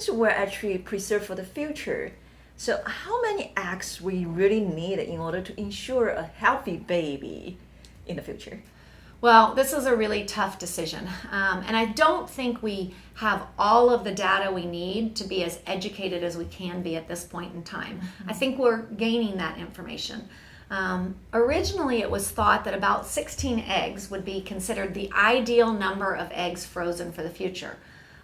eggs were actually preserved for the future. So how many eggs we really need in order to ensure a healthy baby in the future? Well, this is a really tough decision. And I don't think we have all of the data we need to be as educated as we can be at this point in time. I think we're gaining that information. Originally, it was thought that about 16 eggs would be considered the ideal number of eggs frozen for the future.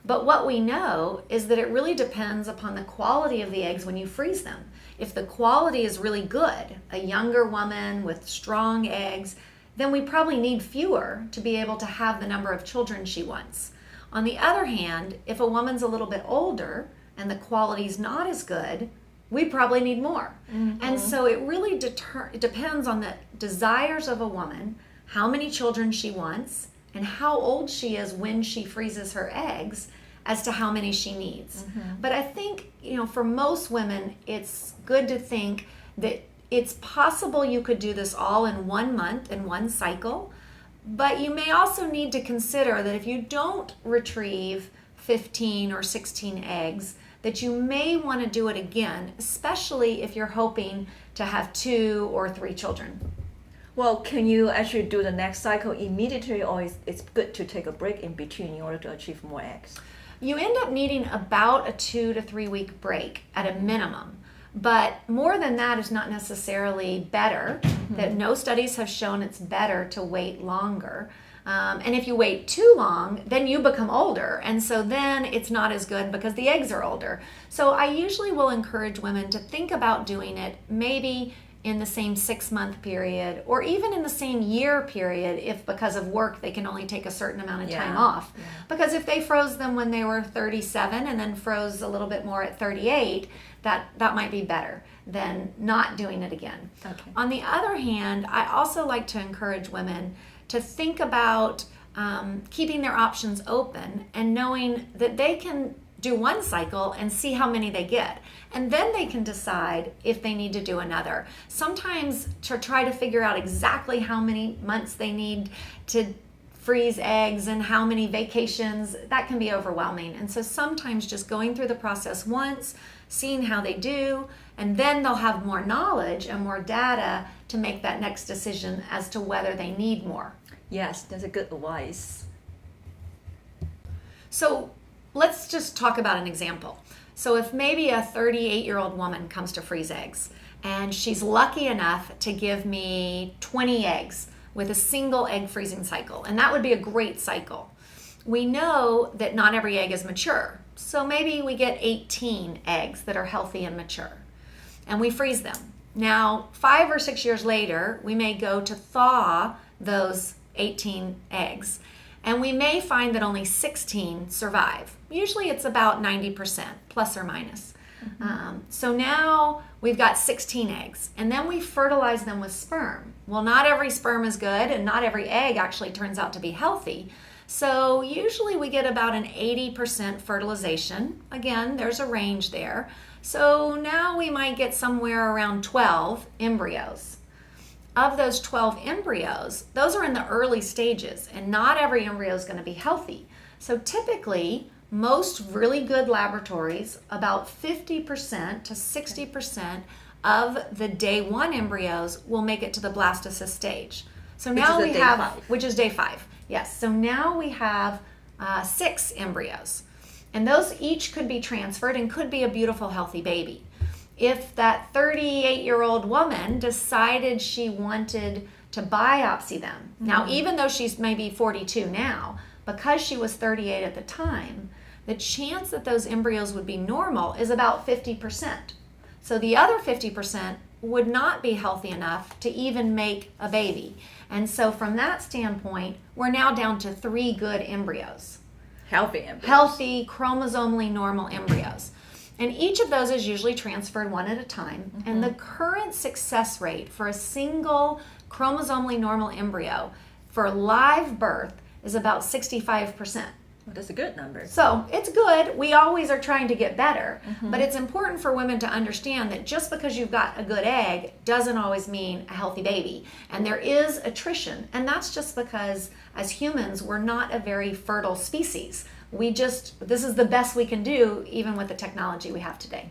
But what we know is that it really depends upon the quality of the eggs when you freeze them. If the quality is really good, a younger woman with strong eggs, then we probably need fewer to be able to have the number of children she wants. On the other hand, if a woman's a little bit older and the quality's not as good, we probably need more. And so it really depends on the desires of a woman, how many children she wants, and how old she is when she freezes her eggs as to how many she needs. But I think, for most women, it's good to think that it's possible you could do this all in 1 month, in one cycle, but you may also need to consider that if you don't retrieve 15 or 16 eggs, that you may want to do it again, especially if you're hoping to have 2 or 3 children. Well, can you actually do the next cycle immediately, or it's good to take a break in between in order to achieve more eggs? You end up needing about a 2 to 3 week break at a minimum. But more than that is not necessarily better. That no studies have shown it's better to wait longer. And if you wait too long, then you become older. And so then it's not as good because the eggs are older. So I usually will encourage women to think about doing it maybe in the same 6-month period, or even in the same year period if because of work they can only take a certain amount of time off. Because if they froze them when they were 37 and then froze a little bit more at 38, that might be better than not doing it again. Okay. On the other hand, I also like to encourage women to think about keeping their options open and knowing that they can do one cycle and see how many they get. And then they can decide if they need to do another. Sometimes to try to figure out exactly how many months they need to freeze eggs and how many vacations, that can be overwhelming. And so sometimes just going through the process once, seeing how they do, and then they'll have more knowledge and more data to make that next decision as to whether they need more. Yes, that's a good advice. So let's just talk about an example. So if maybe a 38-year-old woman comes to freeze eggs and she's lucky enough to give me 20 eggs with a single egg freezing cycle, and that would be a great cycle. We know that not every egg is mature. So maybe we get 18 eggs that are healthy and mature, and we freeze them. Now, 5 or 6 years later, we may go to thaw those 18 eggs, and we may find that only 16 survive. Usually it's about 90%, plus or minus. So now we've got 16 eggs, and then we fertilize them with sperm. Well, not every sperm is good, and not every egg actually turns out to be healthy. So usually we get about an 80% fertilization. Again, there's a range there. So now we might get somewhere around 12 embryos. Of those 12 embryos, those are in the early stages, and not every embryo is going to be healthy. So typically, most really good laboratories, about 50% to 60% of the day 1 embryos will make it to the blastocyst stage. So now we have, which is day 5. Yes, so now we have 6 embryos, and those each could be transferred and could be a beautiful, healthy baby. If that 38-year-old woman decided she wanted to biopsy them, now even though she's maybe 42 now, because she was 38 at the time, the chance that those embryos would be normal is about 50%. So the other 50% would not be healthy enough to even make a baby. And so from that standpoint, we're now down to 3 good embryos. Healthy embryos. Healthy, chromosomally normal embryos. And each of those is usually transferred one at a time. And the current success rate for a single chromosomally normal embryo for live birth is about 65%. Well, that's a good number. So it's good. We always are trying to get better. But it's important for women to understand that just because you've got a good egg doesn't always mean a healthy baby. And there is attrition. And that's just because as humans, we're not a very fertile species. this is the best we can do even with the technology we have today.